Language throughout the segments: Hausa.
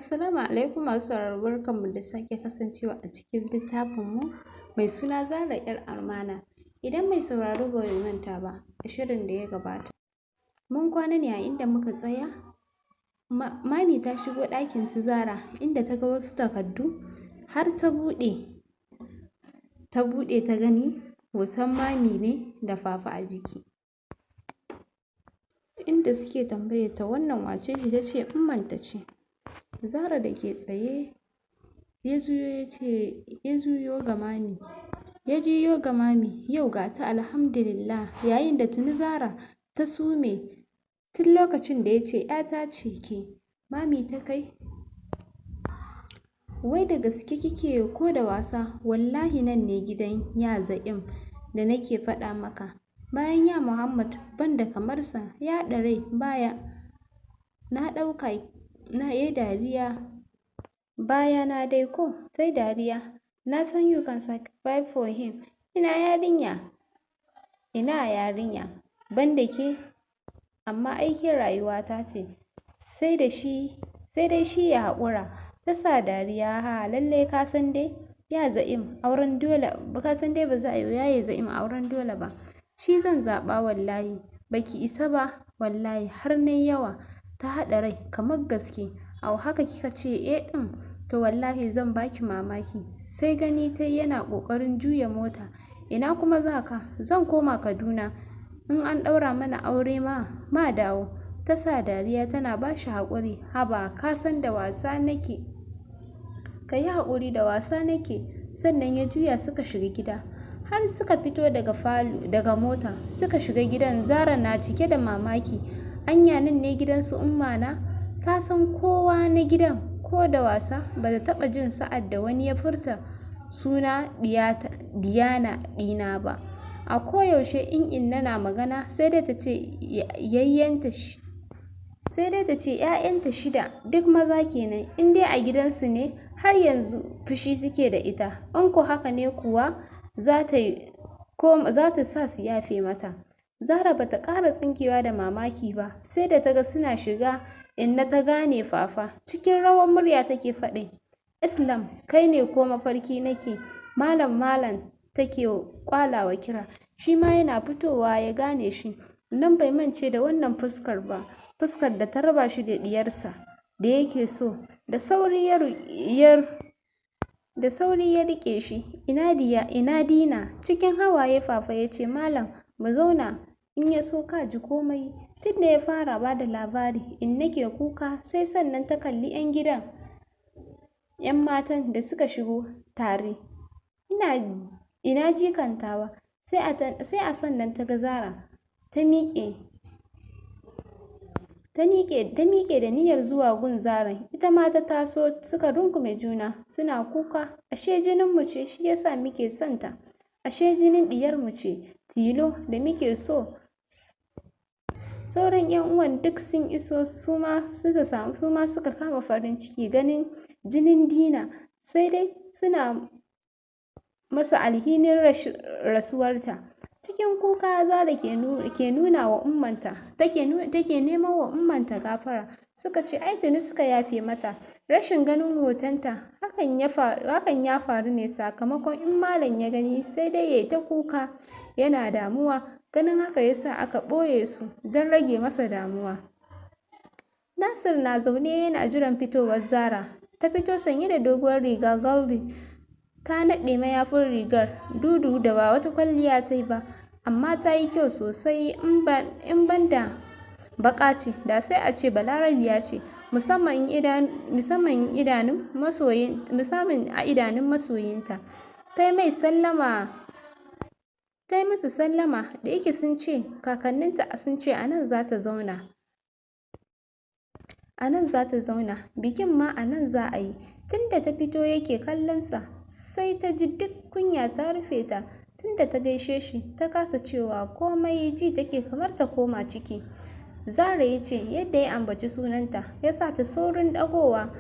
Assalamu alaikum masu sauraro, barkanmu da sake kasancewa a cikin littafinmu mai suna Zara 'yar Amana. Idan mai sauraro bai manta ba, a shirin da ya gabata mun kwana ne a inda muka tsaya. Mami ta shigo ɗakin su Zara inda ta ga wasu takardu har ta buɗe ta gani hoton Mami ne da Fafa a jiki, inda suke tambayar ta wannan wace ce, ta ce ummanta ce. Zara da ke tsaye ya juyo ga Mami, yau ga ta alhamdulillah, yayin da tuni Zara ta sume tun lokacin da ya ce ‘yata ce ke. Mami ta kai, wai da gaske kike ko da wasa? Wallahi nan ne gidan ya Za'im da nake faɗa maka. Bayan ya Muhammad ban da kamarsa, ya ɗare baya. Na ɗauka na yi dariya baya na dai ko, sai dariya. Na san you can sacrifice for him. Ina yarinya ban da ke, amma aikin rayuwata ce, sai dai shi ya haƙura. Ta sa dariya, ha lallai ka san dai ya Za'im auren dole, ka san dai ba za a yi yaye Za'im auren dole ba. Shi zan zaɓa wallahi, baki isa ba wallahi, har nai yawa. Ta haɗa rai kamar gaske. Au haka kika ce? Ɗin to wallahi zan baki mamaki. Sai gani ta yana ƙoƙarin juya mota. Ina kuma za ka? Zan koma Kaduna. In an ɗaura mana aure ma dawo. Ta sa dariya tana ba shi haƙuri. Haba ka san da wasa nake. Ka yi haƙuri, da wasa nake. Sannan ya juya suka shiga gida. Har suka fito daga mota suka shiga gidan. Zara na cike da mamaki. Anya nan ne gidansu Ummana? Ta san kowa na gidan ko da wasa ba ta taɓa jin sa'ad da wani ya furta suna Diyana ɗina ba. A koyaushe in Inna na magana sai dai ta ce ‘ya'yanta shida duk maza kenan. In dai a gidansu ne har yanzu fushi suke da ita. In ko haka ne kuwa za ta sa su yafe mata. Zara ba ta ƙara tsinkewa da mamaki ba, sai da ta ga suna shiga. Inna ta gane Fafa. Cikin rawar murya take faɗin, Islam kai ne ko mafarki nake? Malam take kwalawa kira. Shi ma yana fitowa ya gane shi. Nan bai mance da wannan fuskar ba, fuskar da ta raba shi da diyarsa da yake so. Da sauri ya riƙe shi. Ina Dina? Cikin hawaye Fafa ya ce, Malam mu zauna, in ya so ka ji komai. Tun da ya fara ba da labari, in nake kuka, sai sannan ta kalli 'yan gidan, 'yan matan da suka shigo tare. Ina jikantawa? Sai a sannan ta ga Zara ta miƙe da niyyar zuwa gun Zaran. Ita ma ta taso suka rungume juna suna kuka. Ashe jininmu ce, shi yasa muke son ta. Ashe jinin diyarmu ce tilo da muke so. Sauran 'yan uwan duk sun iso, su ma suka kama farin ciki ganin jinin Dina, sai dai suna masa alhinin rasuwarta. Cikin kuka Zara ke nuna wa ummanta, take neman wa ummanta gafara. Suka ce ai tuni suka yafe mata. Rashin ganin hotonta hakan ya faru ne sakamakon in malam ya gani sai dai yayi ta kuka yana damuwa. Ganin haka yasa aka ɓoye su don rage masa damuwa. Nasir na zaune yana jiran fitowar Zara. Ta fito sanye da doguwar riga golden. Ta naɗe mayafin rigar dudu da ba wata kwalliya ta yi ba, amma ta yi kyau sosai. In banda baƙa ce da sai a ce balarabiya ce, musamman a idanun masoyinta. Ta yi musu sallama, da yake sun ce kakanninta sun ce a nan za ta zauna. Bikin ma a nan za a yi. Tunda ta fito yake kallonsa, sai ta ji duk kunya ta rufe ta. Tunda ta gaishe shi ta kasa cewa komai, ji take kamar ta koma ciki. Zara ya ce yadda ya ambaci sunanta ya sa ta saurin ɗagowa.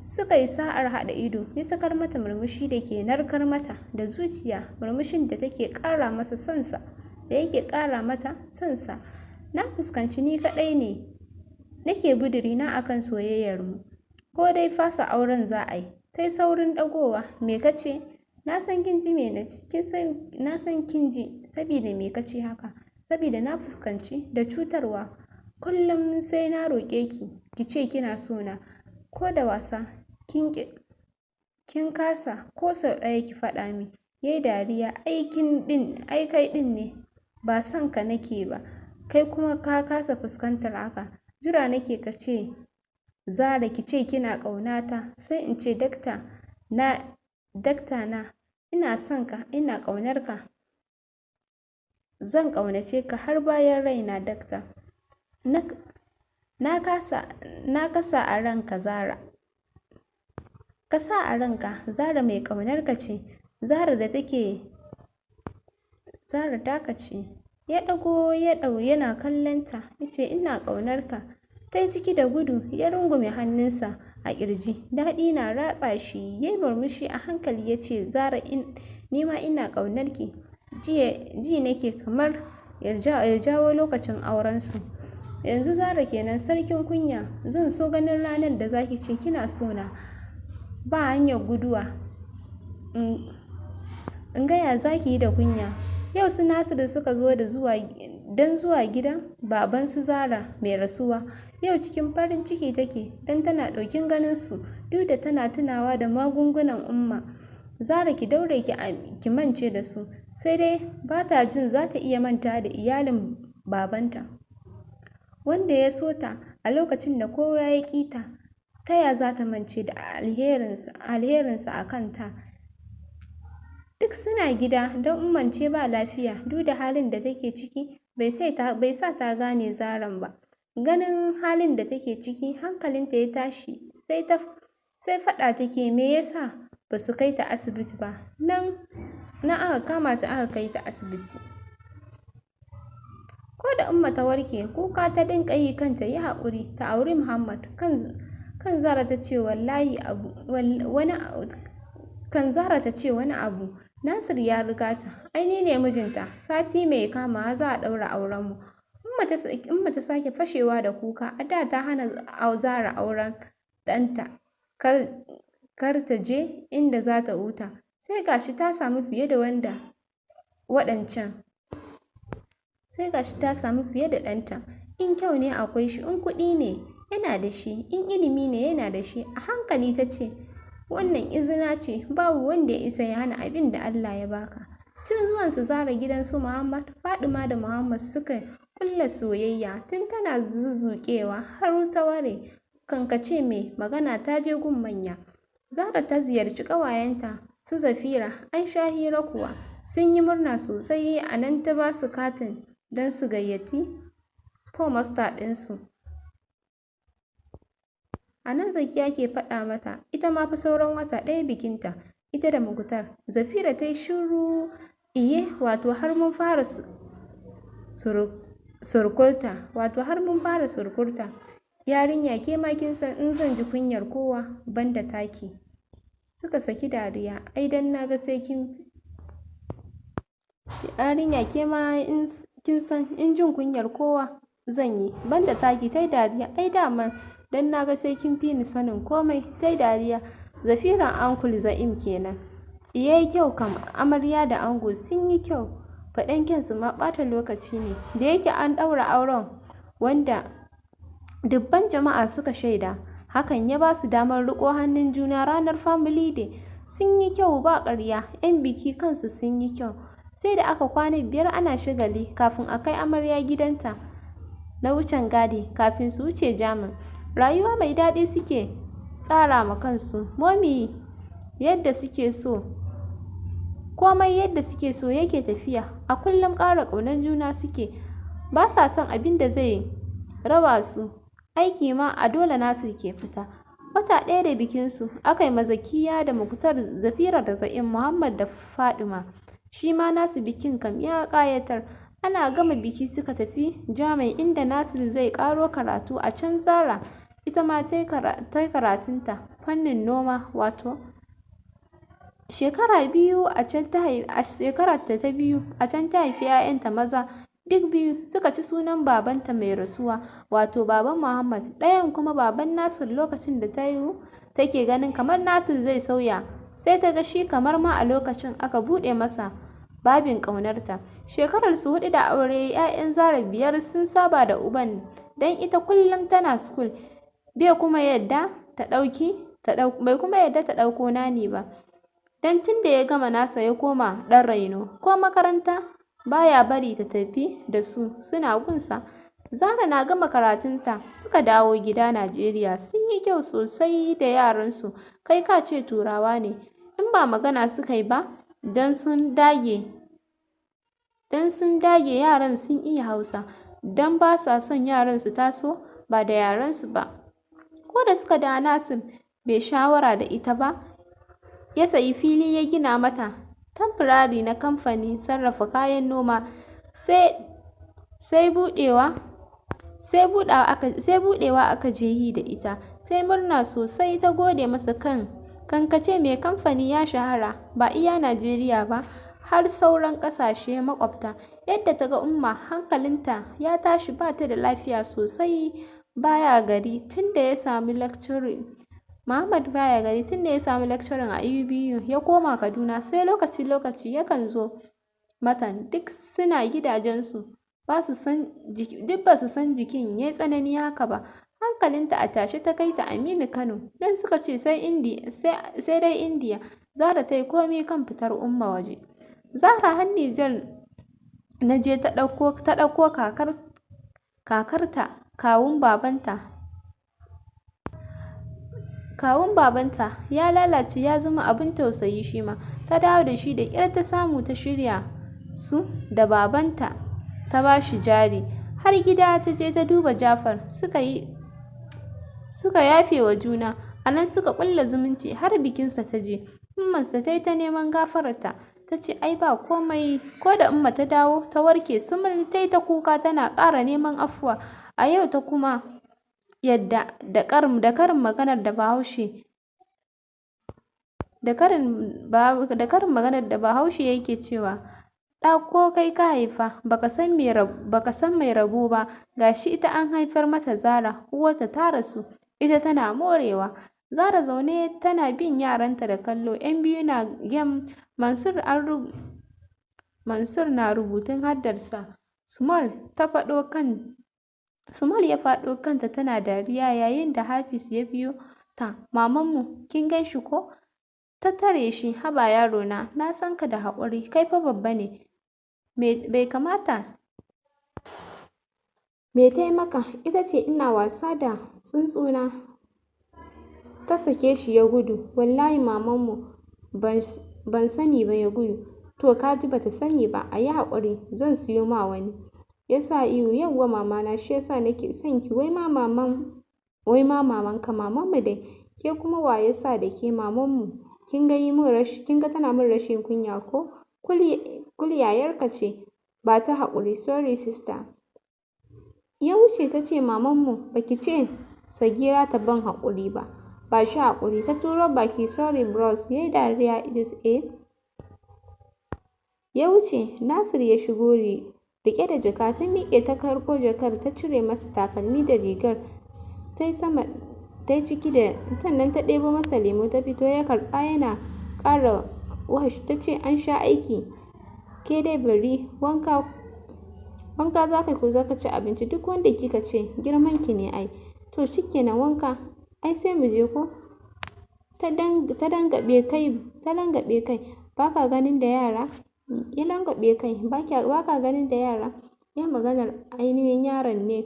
Suka yi sa'ar haɗa ido, ya sakar mata murmushi da ke narkar mata da zuciya, murmushin da yake ƙara mata sonsa. Na fuskanci ni kaɗai ne nake budurina akan soyayyarmu. ko dai fasa auren za a yi. Ta yi saurin ɗagowa. Me ka ce? Na san kin ji na san kin ji, sabida me ka ce haka? Sabida na fuskanci da cutarwa. Kullum sai na roƙe ki ce kina so na. Ko da wasa kin kasa ko sau ɗaya ki faɗa min. Yayi dariya. Ai kai ɗin ne. Ba son ka nake ba. Kai kuma ka kasa fuskantar haka. Jira nake ka ce Zara ki ce kina ƙaunata, sai in ce dakta na ina son ka, ina ƙaunar ka. Zan ƙaunace ka har bayan raina dakta. Na kasa a ranka Zara. Ka sa a ranka Zara mai ƙaunar ka ce. Zara taka ce. Ya ɗago yana kallonta. Ya ce ina ƙaunar ka. Ta yi ciki da gudu. Ya rungume hannunsa a ƙirji. Daɗi na ratsa shi. Ya yi murmushi a hankali ya ce Zara ni ma ina ƙaunar ki. Ji nake kamar ya jawo lokacin aurensu. Yanzu Zara kenan sarkin kunya. Zan so ganin ranar da zaki ce kina so na. Ba hanyar guduwa. In gaya zaki yi da kunya. Yau su Nasiru suka zo don zuwa gidan baban su Zara mai rasuwa. Yau cikin farin ciki take don tana ɗokin ganin su, duk da tana tunawa da magungunan Umma. Zara ki daure ki mance da su. Sai dai ba ta jin za ta iya manta da iyalin babanta, wanda ya so ta a lokacin da kowa ya ƙi ta. Ta ya za ta mance da alherinsa a kanta? Duk suna gida don ummance ba lafiya. Duk da halin da take ciki bai sa ta gane Zaran ba. Ganin halin da take ciki hankalinta ya tashi. Sai faɗa take me yasa ba su kai ta asibiti ba. Nan aka kama ta aka kai ta asibiti. Ko da Umma ta warke kuka ta dinka yi kanta yi haƙuri ta auri Muhammad. Kan Zara ta ce wani abu. Nasir ya riga ta. Ai ni ne mijinta. Sati mai kama za a ɗaura aurenmu. Umma ta sake fashewa da kuka. A da ta hana Zara auren ɗanta. Kar ta je inda za ta huta. Sai gashi ta samu fiye da waɗancan. Sai gashi ta samu fiye da ɗanta. In kyau ne akwai shi, in kuɗi ne yana da shi, in ilimi ne yana da shi. A hankali ta ce wannan izina ce, babu wanda ya isa ya hana abin da Allah ya baka. Tun zuwan su Zara gidan su Muhammad, Fadima da Muhammad suka kulla soyayya tun tana zuzuƙewa har saware. Kankace mai magana ta je gun manya. Zara ta ziyarci ƙawayenta su Zafira. An sha hira kuwa. Sun yi murna sosai. A nan ta ba su katin don su gayyaci pomasta ɗinsu. A nan Zakiya ke faɗa mata ita ma fa sauran wata ɗaya bikinta, ita da Muktar. Zafira ta yi shiru. Iye, wato har mun fara surkurta. Yarinya ke ma kin san in zan ji kunyar kowa banda taki. Suka saki dariya. Ai dan naga sai kin yarinya ke ma kin san in jin kunyar kowa zan yi banda taki. Tai dariya. Ai daman dan naga sai kin fi ni sanin komai. Tai dariya. Zafiran Uncle Za'im kenan. Yayi kyau kam. Amarya da ango sun yi kyau. Faɗan kyansu ma ɓata lokaci ne. Da yake an ɗaura auren wanda dubban jama'a suka shaida. Hakan ya ba su damar riƙo hannun juna ranar Family Day. Sun yi kyau ba ƙarya. 'Yan biki kansu sun yi kyau. Sai da aka kwana 5 ana shagali kafin a kai amarya gidanta na wucin gadi kafin su wuce Jamus. Rayuwa mai daɗi suke tsara ma kansu. Momi yadda suke so. Komai yadda suke so yake tafiya. A kullum ƙara ƙaunar juna suke. Ba sa son abin da zai raba su. Aiki ma a dole Nasir ke fita. Wata ɗaya da bikinsu aka yi ma Zakiya da Muktar, Zafira da Za'im, Muhammad da Fadima. Shi ma nasu bikin kam ya ƙayatar. Ana gama biki suka tafi Jamus inda Nasir zai ƙaro karatu a can. Zara ita ma ta yi karatunta fannin noma, wato shekara biyu a can ta haifi 'ya'yanta maza duk biyu suka ci sunan babanta mai rasuwa, wato baban Muhammad, ɗayan kuma baban Nasir. Lokacin da ta yiwu take ganin kamar Nasir zai sauya, sai ta ga shi kamar ma a lokacin aka buɗe masa babin ƙaunarta. Shekararsu 4 da aure, 'ya'yan Zara 5, sun saba da uban don ita kullum tana school, bai kuma yadda ta ɗauko nani ba, don tun da ya gama nasa ya koma ɗan raino, ko makaranta baya bari ta tafi da su, suna gunsa. Zara na gama karatunta suka dawo gida Najeriya. Sun yi kyau sosai da yaransu, kai ka ce turawa ne, in ba magana suka yi ba, don sun dage yaran sun iya Hausa, don ba sa son yaran su taso ba da yarensu ba. Ko da suka da Nasir bai shawara da ita ba, ya sayi fili ya gina mata tamfurari na kamfanin sarrafa kayan noma, sai buɗewa aka je yi da ita. Sai murna sosai, ta gode masa kankace mai kamfani ya shahara ba iya Najeriya ba, har sauran ƙasashe maƙwabta. Yadda ta ga Umma hankalinta ya tashi, ba ta da lafiya sosai, baya gari tun da ya sami lecturing. Muhammad baya gari tun da ya sami lecturing a UBU, ya koma Kaduna, sai lokaci-lokaci yakan zo mata, duk suna gidajensu, ba su san jikin ya yi tsanani haka ba. Hankalinta a tashe ta kai ta Aminu Kano, don suka ce sai dai Indiya. Zara ta yi komi kan fitar Umma waje. Zara har Nijar na je ta ɗauko kakarta, kawun babanta ya lalace, ya zama abin tausayi shi ma, ta dawo da shi da ƙyar ta samu ta shirya su da babanta, ta ba shi jari. Har gida ta je ta duba Jafar, suka yafe wa juna, a nan suka ƙulla zumunci, har bikinsa ta je. Ummansa ta yi ta neman gafararta, ta ce ai ba komai. Ko da Umma ta dawo ta warke sumul, ta yi ta kuka tana ƙara neman afuwa. A yau ta kuma yadda da karin maganar da Bahaushe yake cewa, ɗa ko kai ka haifa baka san mai rabo ba. Gashi ita an haifar mata Zara, uwarta ta rasu, ita tana morewa. Zara zaune tana bin yaranta da kallo, 'yan biyu na gem. Mansur na rubutun haddarsa. Small ya faɗo kanta tana dariya, yayin da Hafiz ya biyo ta. Mamanmu kin gan shi ko? Ta tare shi. Haba yarona, na san ka da haƙuri, kai fa babba ne, bai kamata. Me ta yi maka? Ita ce ina wasa da tsuntsuna ta sake shi ya gudu. Wallahi mamanmu ban sani ba ya gudu. To ka ji bata sani ba, a yi haƙuri, zan siyo ma wani. Ya sa ihu. Yawwa mamana, shi yasa nake son ki. Wai ma mamanka, mamanmu dai. Ke kuma wa ya sa da ke mamanmu? Kin ga tana min rashin kunya ko? Kul yayarka ce, ba ta haƙuri. Sorry sister. Ya wuce. Ta ce mamanmu baki ce Sagira ta ban haƙuri ba. Ba shi haƙuri. Ta turo baki. Sorry bros. Ya yi dariya. It is a. Ya wuce. Nasir ya shigo riƙe da jaka. Ta miƙe ta karɓo jakar, ta cire masa takalmi da rigar, ta yi ciki da, sannan ta ɗebo masa lemo ta fito. Ya karɓa yana ƙara wash. Ta ce an sha aiki, ke dai bari wanka za ka ko za ka ci abinci? Duk wanda kika ce, girman ki ne ai. To shikenan wanka, ai sai mu je ko? Ta langaɓe kai. Ba ka ganin da yara? Ya langaɓe kai. Ba ka ganin da yara? Ya maganar ainihin yaron ne,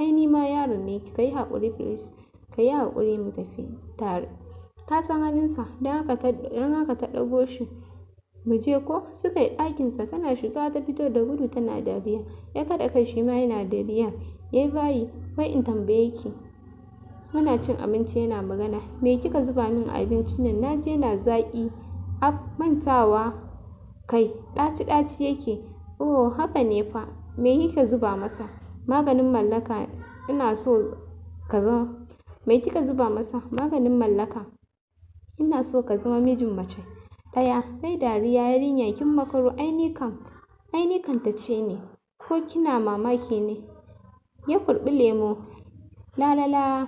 aini ma yaron ne, ka yi haƙuri please. Ka yi haƙuri mu tafi tare. Ta san halinsa, don haka ta ɗago shi. Mu je ko? Suka yi ɗakinsa. Tana shiga ta fito da gudu tana dariya. Ya kaɗa kai shi ma yana dariya. Ya yi bayi. Wai in tambaye ki. Muna cin abinci yana magana. Me kika zuba min a abincin nan? Na ji yana zaƙi. Mantawa kai, ɗaci-ɗaci yake. Oh haka ne fa. Me kika zuba masa? Maganin mallaka. Ina so ka zama. Me kika zuba masa? Maganin mallaka. Ina so ka zama mijin mace ɗaya. Sai dariya. Yarinya kin makaro. Ai ni kan ta ce ne. ko kina mamaki ne? Ya kurɓi lemo. Lalala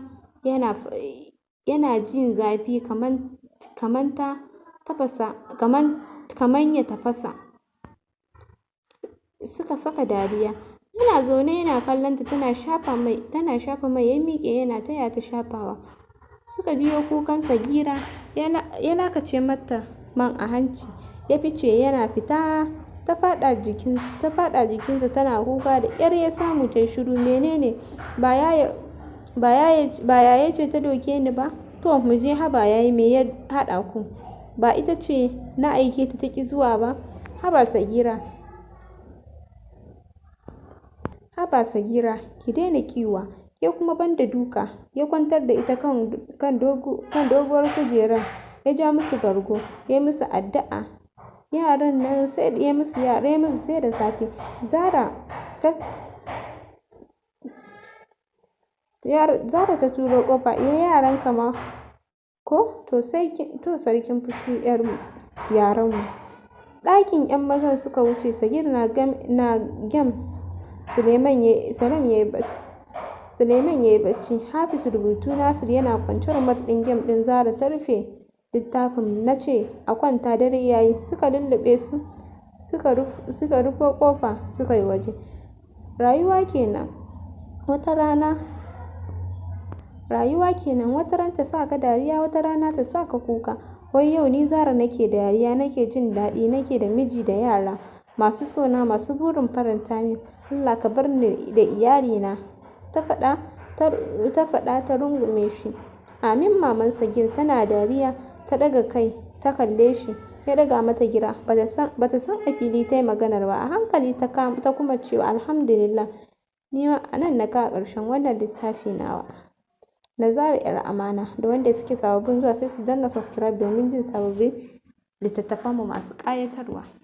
yana jin zafi kaman ya tafasa. Suka saka dariya. Yana zaune yana kallonta tana shafa mai ya miƙe yana taya ta shafawa. Suka jiyo kukan Sagira ya lakace mata man a hanci ya fice yana fita ta faɗa jikinsa tana kuka da ƙyar ya samu ta yi shiru. Menene? Ba yaya ce ta doke ni ba? To mu je haba yayi me ya haɗa ku? Ba ita ce na aike ta ƙi zuwa ba? Haba Sagira ki daina ƙiwa. Ke kuma banda duka. Ya kwantar da ita kan doguwar kujerar ya ja musu bargo ya yi musu addu'a. Yaran nan sai ya musu sai da safe. Zara ta turo ƙofa. Yaranka ma ko? To sarkin fushi yaranmu. Ɗakin 'yan mazan suka wuce. Sagir na games. Suleiman ya yi bacci. Hafiz rubutu. Nasir yana kwance. Remote ɗin game ɗin Zara ta rufe littafin. Na ce a kwanta dare yayi. Suka lulluɓe su. Suka rufe ƙofa suka yi waje. Rayuwa kenan. Wata ran ta sa ka dariya wata rana ta sa ka kuka. Wai yau ni Zara nake dariya nake jin daɗi nake da miji da yara masu sona masu burin faranta min. Allah ka bar ni da iyalina. Ta faɗa ta rungume shi. Amin maman Sagir tana dariya ta ɗaga kai ta kalle shi. Ya ɗaga mata gira. Bata san a fili ta yi maganar ba. A hankali ta kuma cewa alhamdulillah. Ni ma a nan na kawo ƙarshen wannan littafi nawa. Na Zara 'yar amana. Da wanda suke sababbin zuwa sai su danna subscribe domin jin sababbin littattafanmu masu ƙayatarwa.